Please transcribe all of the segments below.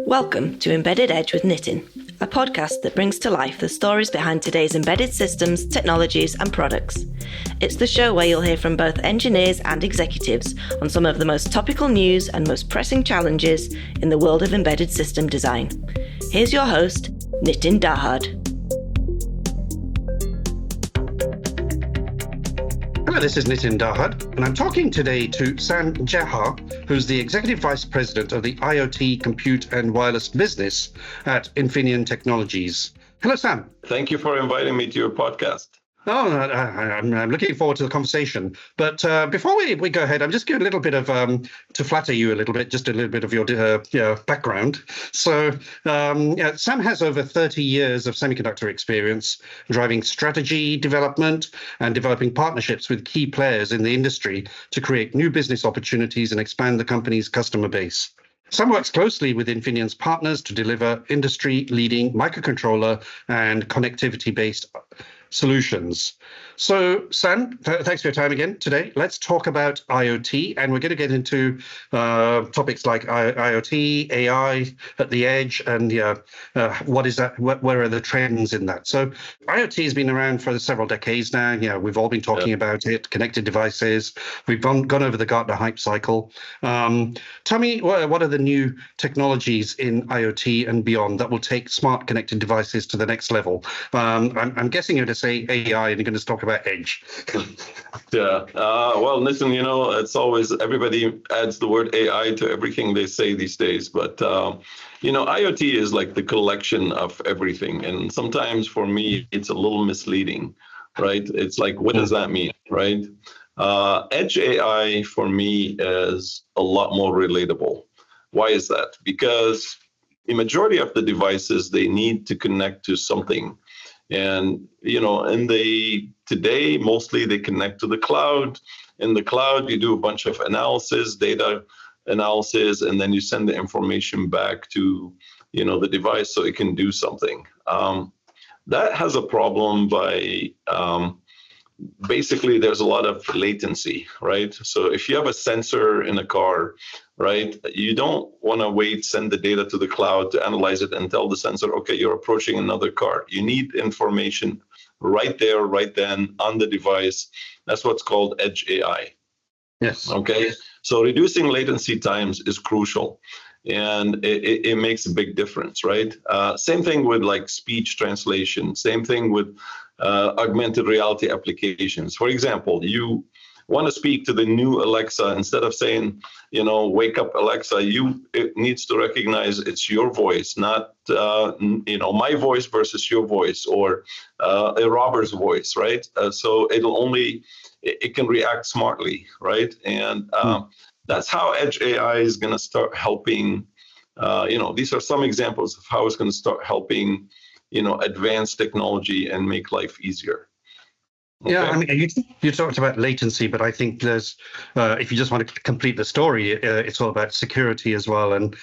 Welcome to Embedded Edge with Nitin, a podcast that brings to life the stories behind today's embedded systems, technologies, and products. It's the show where you'll hear from both engineers and executives on some of the most topical news and most pressing challenges in the world of embedded system design. Here's your host, Nitin Dahad. Hello, this is Nitin Dahad, and I'm talking today to Sam Jha, who's the Executive Vice President of the IoT, Compute and Wireless Business at Infineon Technologies. Hello, Sam. Thank you for inviting me to your podcast. Oh, I'm looking forward to the conversation. But before we go ahead, I'm just giving a little bit of, to flatter you a little bit, just a little bit of your background. So Sam has over 30 years of semiconductor experience driving strategy development and developing partnerships with key players in the industry to create new business opportunities and expand the company's customer base. Sam works closely with Infineon's partners to deliver industry-leading microcontroller and connectivity-based solutions. So, Sam, thanks for your time again today. Let's talk about IoT, and we're going to get into topics like IoT, AI at the edge, and what is that? Where are the trends in that? So, IoT has been around for several decades now. We've all been talking about it. Connected devices. We've gone over the Gartner hype cycle. Tell me, what are the new technologies in IoT and beyond that will take smart connected devices to the next level? I'm guessing you're going to say AI, and you're going to talk about edge. Well, listen, it's always, everybody adds the word AI to everything they say these days. But, IoT is like the collection of everything. And sometimes for me, it's a little misleading, right? It's like, what does that mean, right? Edge AI for me is a lot more relatable. Why is that? Because the majority of the devices, they need to connect to something. And, today, mostly they connect to the cloud. In the cloud, you do a bunch of analysis, data analysis, and then you send the information back to, the device so it can do something. That has a problem by, basically, there's a lot of latency, right? So if you have a sensor in a car, right, you don't want to send the data to the cloud to analyze it and tell the sensor, okay, you're approaching another car. You need information right there, right then on the device. That's what's called Edge AI. Yes. Okay. So reducing latency times is crucial. And it makes a big difference, right? Same thing with like speech translation. Same thing with augmented reality applications. For example, you want to speak to the new Alexa, instead of saying, wake up Alexa, it needs to recognize it's your voice, not, my voice versus your voice, or a robber's voice, right? So it can react smartly, right? And that's how Edge AI is going to start helping. These are some examples of how it's going to start helping, advanced technology and make life easier. Okay. Yeah, I mean, you talked about latency, but I think there's, if you just want to complete the story, it's all about security as well and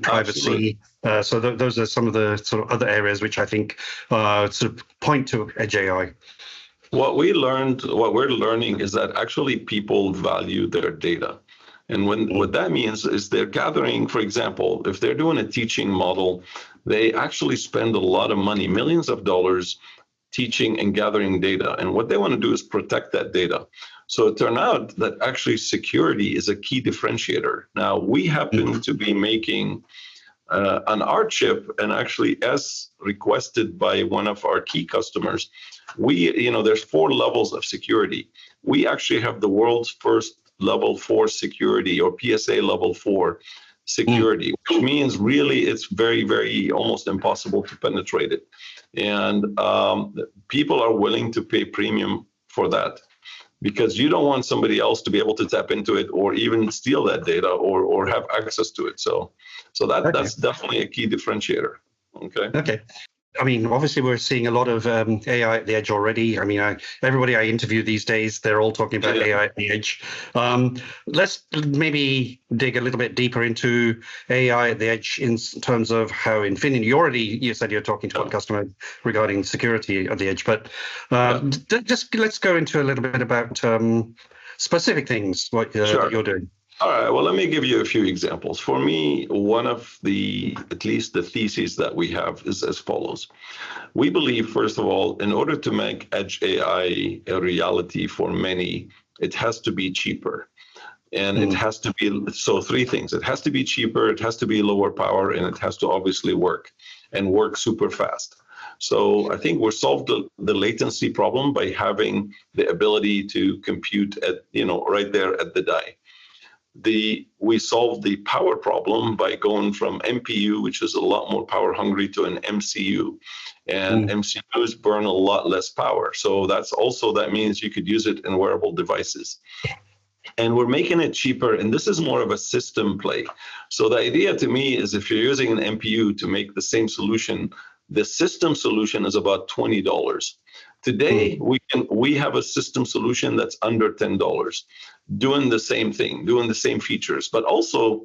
privacy. So those are some of the sort of other areas which I think sort of point to Edge AI. What we're learning is that actually people value their data. And what that means is they're gathering, for example, if they're doing a teaching model, they actually spend a lot of money, millions of dollars, teaching and gathering data. And what they want to do is protect that data. So it turned out that actually security is a key differentiator. Now, we happen to be making on our chip, and actually as requested by one of our key customers, there's 4 levels of security. We actually have the world's first level 4 security, or PSA level 4 security, which means really it's very, very almost impossible to penetrate it. And people are willing to pay premium for that, because you don't want somebody else to be able to tap into it or even steal that data or have access to it. So that's definitely a key differentiator. Okay. I mean, obviously, we're seeing a lot of AI at the edge already. I mean, everybody I interview these days, they're all talking about AI at the edge. Let's maybe dig a little bit deeper into AI at the edge in terms of how Infineon, you said you're talking to one customer regarding security at the edge, but just let's go into a little bit about specific things, what you're doing. All right, well, let me give you a few examples. For me, one of at least the theses that we have is as follows. We believe, first of all, in order to make edge AI a reality for many, it has to be cheaper. And it has to be, so three things. It has to be cheaper, it has to be lower power, and it has to obviously work and work super fast. So I think we've solved the latency problem by having the ability to compute at, right there at the die. We solved the power problem by going from MPU, which is a lot more power hungry, to an MCU. And MCUs burn a lot less power. So that means you could use it in wearable devices. And we're making it cheaper, and this is more of a system play. So the idea to me is if you're using an MPU to make the same solution, the system solution is about $20. Today, we have a system solution that's under $10, doing the same thing, doing the same features. But also,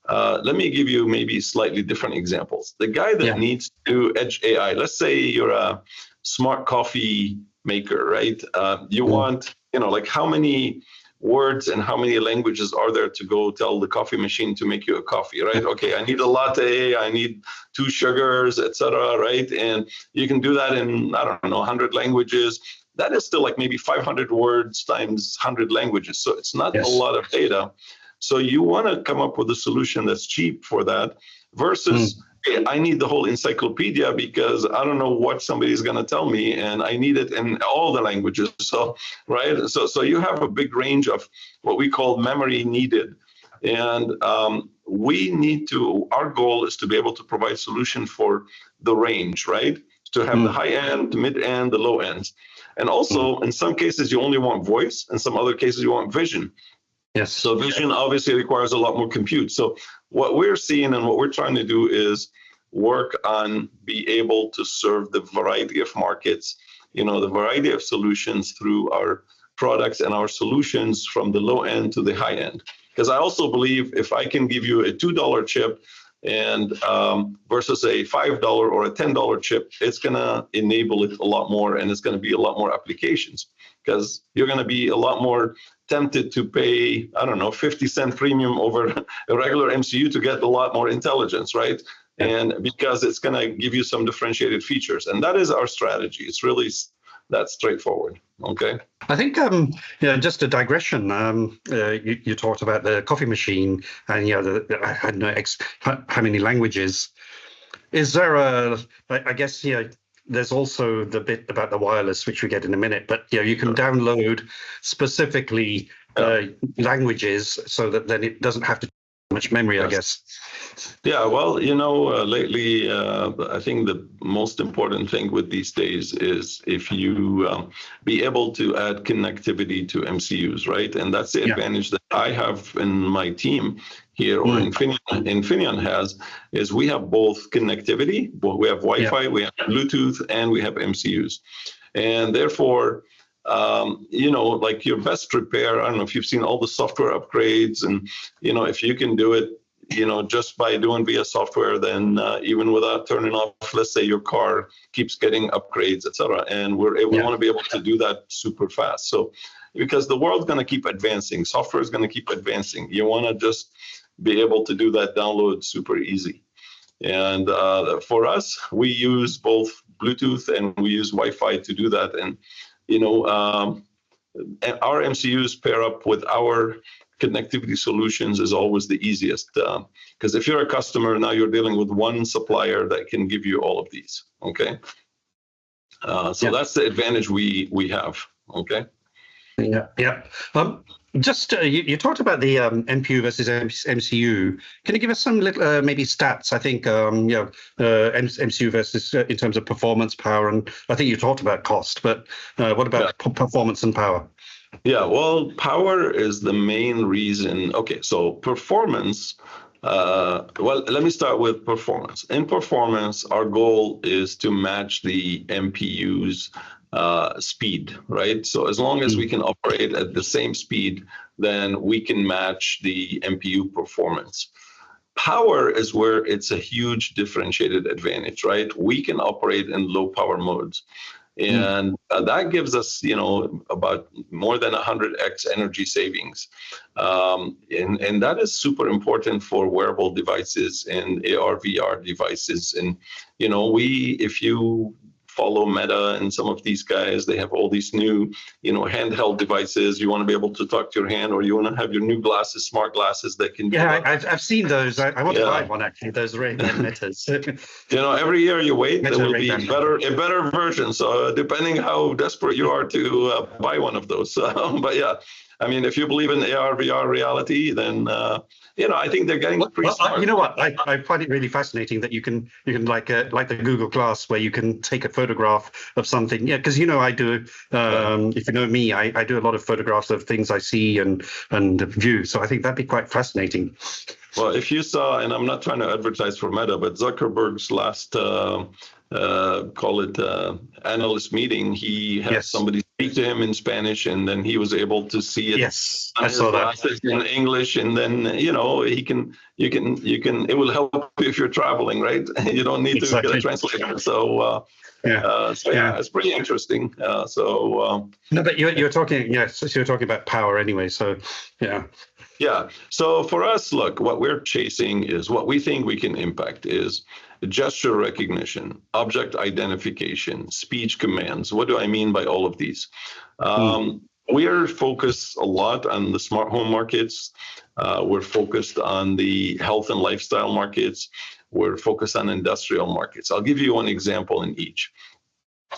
let me give you maybe slightly different examples. The guy that needs to do edge AI, let's say you're a smart coffee maker, right? You want, like how many words and how many languages are there to go tell the coffee machine to make you a coffee, right? Okay, I need a latte, I need 2 sugars, etc., right? And you can do that in, I don't know, 100 languages. That is still like maybe 500 words times 100 languages. So it's not a lot of data. So you want to come up with a solution that's cheap for that versus I need the whole encyclopedia because I don't know what somebody's going to tell me, and I need it in all the languages. So, right? So you have a big range of what we call memory needed. And our goal is to be able to provide solution for the range, right? To have the high end, mid end, the low ends. And also, in some cases, you only want voice. In some other cases, you want vision. Yes. So vision obviously requires a lot more compute. So what we're seeing and what we're trying to do is work on be able to serve the variety of markets, the variety of solutions through our products and our solutions from the low end to the high end. Because I also believe if I can give you a $2 chip and versus a $5 or a $10 chip, it's going to enable it a lot more, and it's going to be a lot more applications because you're going to be a lot more tempted to pay, I don't know, 50-cent premium over a regular MCU to get a lot more intelligence, right? And because it's going to give you some differentiated features. And that is our strategy. It's really that straightforward. Okay. I think, just a digression. You talked about the coffee machine and, I don't know how many languages. Is there I guess, there's also the bit about the wireless, which we get in a minute, but you can download specifically languages so that then it doesn't have to much memory, I guess. Yeah, well, lately, I think the most important thing with these days is if you be able to add connectivity to MCUs, right? And that's the advantage that I have in my team here, or Infineon has, is we have both connectivity, we have Wi-Fi, we have Bluetooth, and we have MCUs. And therefore, like your best repair, I don't know if you've seen all the software upgrades, and, if you can do it, just by doing via software, then even without turning off, let's say your car keeps getting upgrades, et cetera. And we want to be able to do that super fast. So, because the world's going to keep advancing, software is going to keep advancing. You want to just be able to do that download super easy. And for us, we use both Bluetooth and we use Wi-Fi to do that. And our MCUs pair up with our connectivity solutions is always the easiest. Because if you're a customer, now you're dealing with one supplier that can give you all of these, okay? So that's the advantage we have, okay? Yeah. Just you talked about the MPU versus MCU. Can you give us some little maybe stats? I think MCU versus in terms of performance, power, and I think you talked about cost. But what about performance and power? Yeah, well, power is the main reason. Okay, so performance. Well, let me start with performance. In performance, our goal is to match the MPU's speed, right? So as long as we can operate at the same speed, then we can match the MPU performance. Power is where it's a huge differentiated advantage, right? We can operate in low power modes. And that gives us, about more than 100x energy savings. And that is super important for wearable devices and AR, VR devices. And, if you follow Meta and some of these guys, they have all these new, handheld devices. You want to be able to talk to your hand, or you want to have your new glasses, smart glasses that can. Yeah, I've seen those. I want to buy one actually. Those Metas. Every year you wait, Meta there will Ray-Ban. be a better version. So depending how desperate you are to buy one of those, but yeah. I mean, if you believe in AR, VR reality, then I think they're getting pretty smart. You know what? I find it really fascinating that you can like the Google Glass, where you can take a photograph of something. Yeah, because I do. If you know me, I do a lot of photographs of things I see and view. So I think that'd be quite fascinating. Well, if you saw, and I'm not trying to advertise for Meta, but Zuckerberg's last analyst meeting, he had somebody speak to him in Spanish, and then he was able to see it. Yes, I saw that in English, and then you can it will help you if you're traveling, right? You don't need to get a translator. So it's pretty interesting. No, but you're talking you're talking about power anyway. So yeah. So for us, look, what we're chasing is what we think we can impact is gesture recognition, object identification, speech commands. What do I mean by all of these? We are focused a lot on the smart home markets. We're focused on the health and lifestyle markets. We're focused on industrial markets. I'll give you one example in each.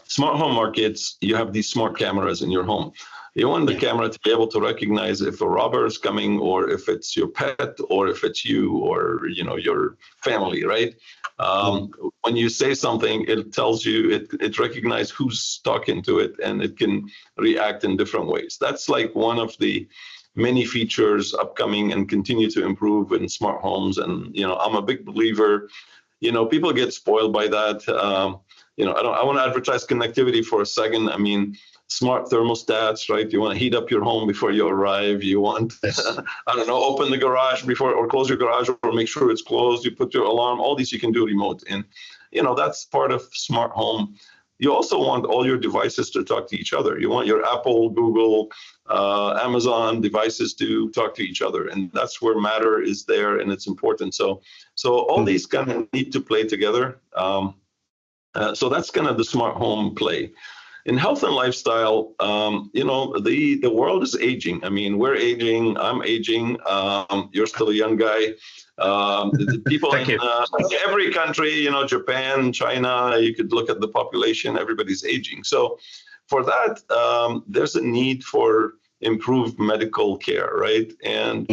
Smart home markets, you have these smart cameras in your home. You want the camera to be able to recognize if a robber is coming, or if it's your pet, or if it's you, or your family, right? When you say something, it tells you, it recognizes who's talking to it, and it can react in different ways. That's like one of the many features upcoming and continue to improve in smart homes. And I'm a big believer. People get spoiled by that. I want to advertise connectivity for a second. I mean, smart thermostats, right? You want to heat up your home before you arrive. You want, open the garage before, or close your garage, or make sure it's closed. You put your alarm. All these you can do remote. And, that's part of smart home. You also want all your devices to talk to each other. You want your Apple, Google, Amazon devices to talk to each other. And that's where Matter is there, and it's important. So all these kind of need to play together. So that's kind of the smart home play. In health and lifestyle, the world is aging. I mean, we're aging. I'm aging. You're still a young guy. The people in every country, Japan, China, you could look at the population. Everybody's aging. So for that, there's a need for improved medical care, right? And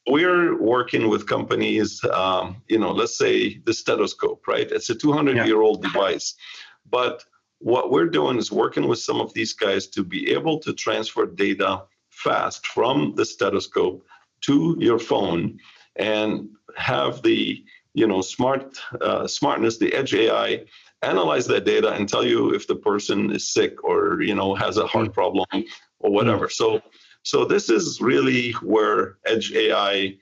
we're working with companies, let's say the stethoscope, right? It's a 200-year-old device. But what we're doing is working with some of these guys to be able to transfer data fast from the stethoscope to your phone, and have the smartness, the edge AI, analyze that data and tell you if the person is sick, or has a heart problem or whatever. So this is really where edge AI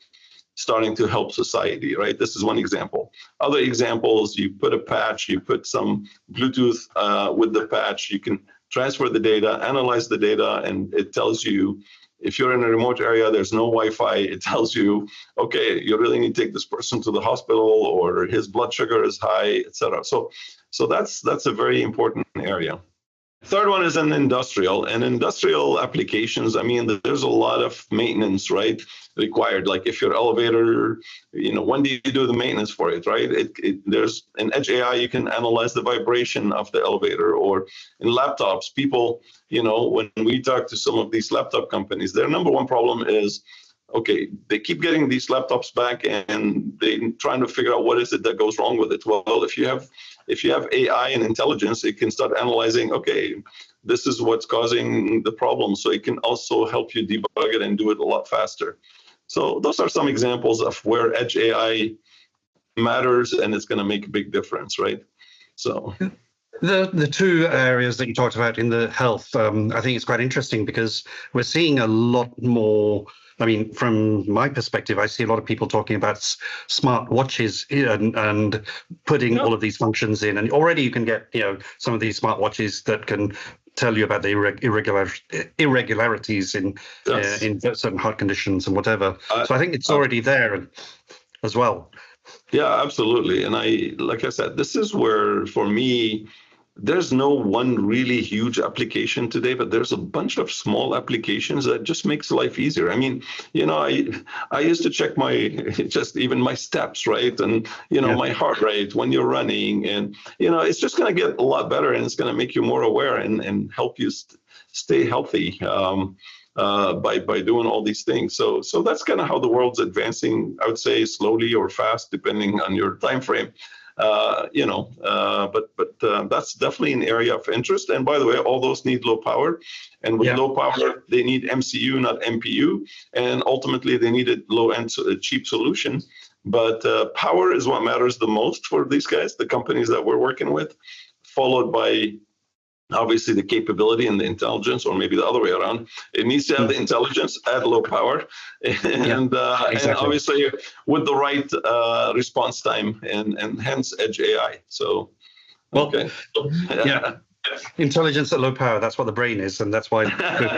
starting to help society, right? This is one example. Other examples, you put a patch, you put some Bluetooth with the patch, you can transfer the data, analyze the data, and it tells you, if you're in a remote area, there's no Wi-Fi, it tells you, okay, you really need to take this person to the hospital, or his blood sugar is high, etc. So that's a very important area. Third one is in industrial applications. I mean, there's a lot of maintenance, right, required. Like if your elevator, when do you do the maintenance for it, right? There's an edge AI, you can analyze the vibration of the elevator. Or in laptops, people, when we talk to some of these laptop companies, their number one problem is, okay, they keep getting these laptops back, and they're trying to figure out what is it that goes wrong with it. Well, if you have AI and intelligence, it can start analyzing, okay, this is what's causing the problem. So it can also help you debug it and do it a lot faster. So those are some examples of where edge AI matters, and it's going to make a big difference, right? So the two areas that you talked about in the health, I think it's quite interesting, because we're seeing a lot more I mean, from my perspective, I see a lot of people talking about smart watches and putting all of these functions in. And already you can get, some of these smart watches that can tell you about the irregularities in certain heart conditions and whatever. So I think it's already there as well. Yeah, absolutely. And like I said, this is where, for me, there's no one really huge application today, but there's a bunch of small applications that just makes life easier. I mean, I used to check even my steps, right? And, my heart rate when you're running, and, it's just going to get a lot better, and it's going to make you more aware and help you stay healthy by doing all these things. So that's kind of how the world's advancing, I would say, slowly or fast, depending on your time frame. But that's definitely an area of interest. And by the way, all those need low power, and with low power, they need MCU, not MPU, and ultimately they need a low-end, cheap solution. But power is what matters the most for these guys, the companies that we're working with, followed by obviously the capability and the intelligence, or maybe the other way around. It needs to have the intelligence at low power, and obviously with the right response time, and hence Edge AI. So, intelligence at low power, that's what the brain is, and that's why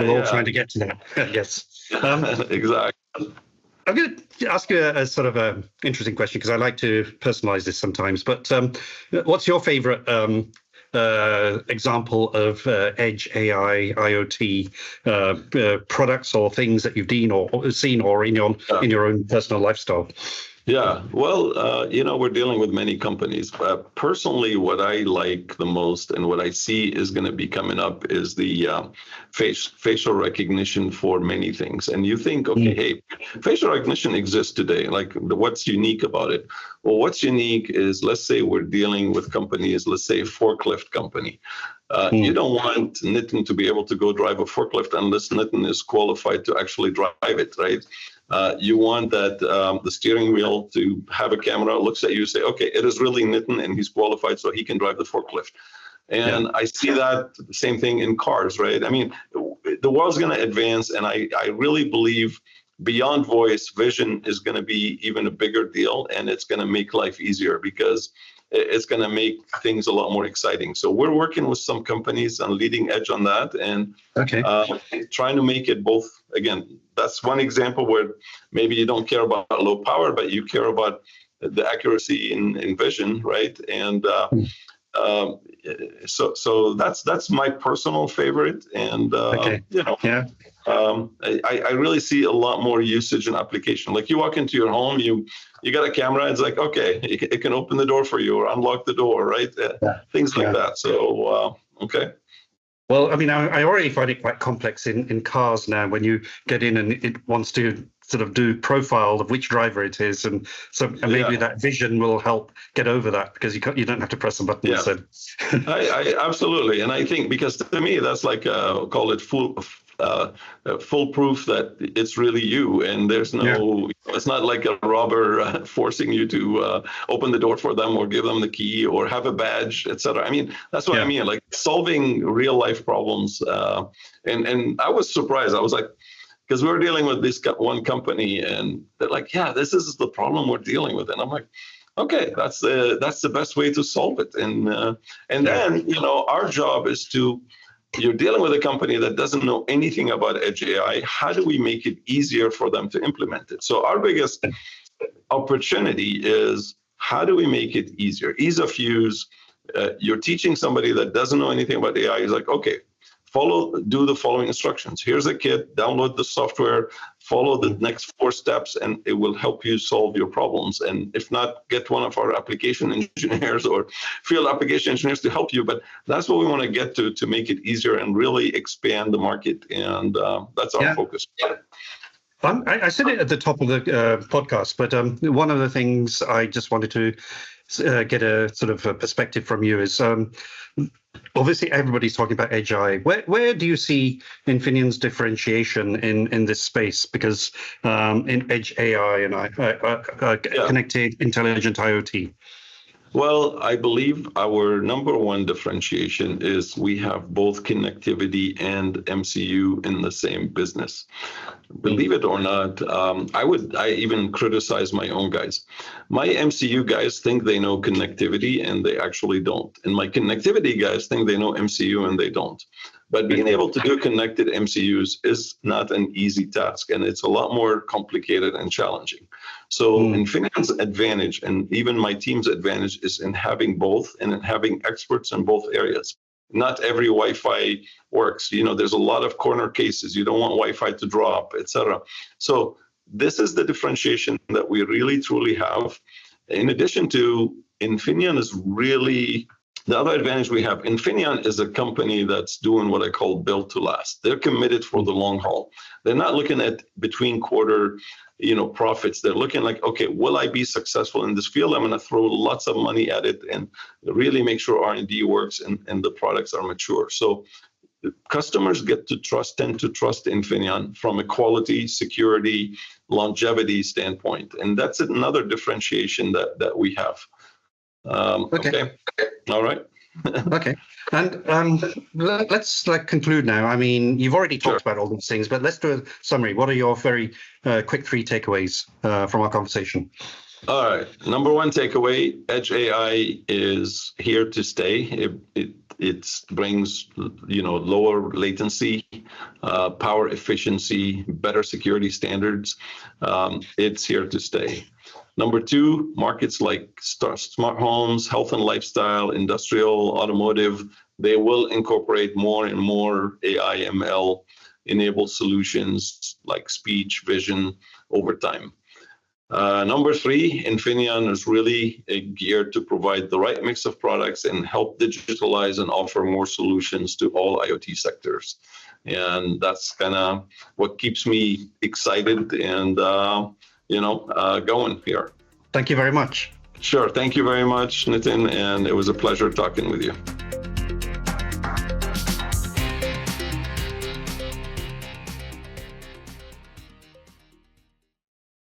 we're all trying to get to that. Yes. Exactly. I'm going to ask you a sort of a interesting question, because I like to personalize this sometimes, but what's your favorite example of Edge AI IoT products or things that you've seen or in your own personal lifestyle? Yeah, well, we're dealing with many companies. Personally, what I like the most and what I see is going to be coming up is the facial recognition for many things. And you think, okay, hey, facial recognition exists today. Like, what's unique about it? Well, what's unique is, let's say we're dealing with companies, let's say a forklift company. You don't want Nitin to be able to go drive a forklift unless Nitin is qualified to actually drive it, right? You want that the steering wheel to have a camera, looks at you, say, okay, it is really Nitin and he's qualified, so he can drive the forklift. And I see that same thing in cars, right? I mean, the world's going to advance, and I really believe beyond voice, vision is going to be even a bigger deal, and it's going to make life easier because it's going to make things a lot more exciting. So we're working with some companies on leading edge on that, and trying to make it both. Again, that's one example where maybe you don't care about low power, but you care about the accuracy in vision, right? And so that's my personal favorite. And I really see a lot more usage and application. Like, you walk into your home, you got a camera, it's like, okay, it can open the door for you or unlock the door, right? Things like that. So, okay. Well, I mean, I already find it quite complex in cars now when you get in and it wants to sort of do profile of which driver it is. And so maybe that vision will help get over that, because you don't have to press a button. Yeah. So. I absolutely. And I think, because to me, that's like, call it foolproof that it's really you, and there's no, it's not like a robber forcing you to open the door for them or give them the key or have a badge, etc. I mean, that's what I mean, like solving real life problems. And I was surprised. I was like, because we were dealing with this one company, and they're like, yeah, this is the problem we're dealing with. And I'm like, okay, that's the best way to solve it. And then, our job is to, you're dealing with a company that doesn't know anything about Edge AI. How do we make it easier for them to implement it? So our biggest opportunity is, how do we make it easier? Ease of use. You're teaching somebody that doesn't know anything about AI. He's like, okay, do the following instructions. Here's a kit, download the software, follow the next 4 steps, and it will help you solve your problems. And if not, get one of our application engineers or field application engineers to help you. But that's what we want to get to make it easier and really expand the market. And that's our focus. I said it at the top of the podcast, but one of the things I just wanted to get a sort of a perspective from you is, obviously everybody's talking about Edge AI. Where do you see Infineon's differentiation in this space? Because in Edge AI and connected intelligent IoT. Well, I believe our number one differentiation is we have both connectivity and MCU in the same business. Believe it or not, I even criticize my own guys. My MCU guys think they know connectivity and they actually don't. And my connectivity guys think they know MCU and they don't. But being able to do connected MCUs is not an easy task, and it's a lot more complicated and challenging. So Infineon's advantage, and even my team's advantage, is in having both and in having experts in both areas. Not every Wi-Fi works. There's a lot of corner cases. You don't want Wi-Fi to drop, etc. So this is the differentiation that we really, truly have. In addition to, Infineon is really... The other advantage we have, Infineon is a company that's doing what I call built to last. They're committed for the long haul. They're not looking at between quarter, profits. They're looking like, okay, will I be successful in this field? I'm going to throw lots of money at it and really make sure R&D works and the products are mature. So customers tend to trust Infineon from a quality, security, longevity standpoint. And that's another differentiation that we have. Okay. All right. Okay. And let's conclude now. I mean, you've already talked about all these things, but let's do a summary. What are your very quick 3 takeaways from our conversation? All right. Number one takeaway: Edge AI is here to stay. It brings lower latency, power efficiency, better security standards. It's here to stay. Number 2, markets like smart homes, health and lifestyle, industrial, automotive, they will incorporate more and more AI, ML enabled solutions like speech, vision over time. Number 3, Infineon is really geared to provide the right mix of products and help digitalize and offer more solutions to all IoT sectors. And that's kind of what keeps me excited and going here. Thank you very much. Sure. Thank you very much, Nitin. And it was a pleasure talking with you.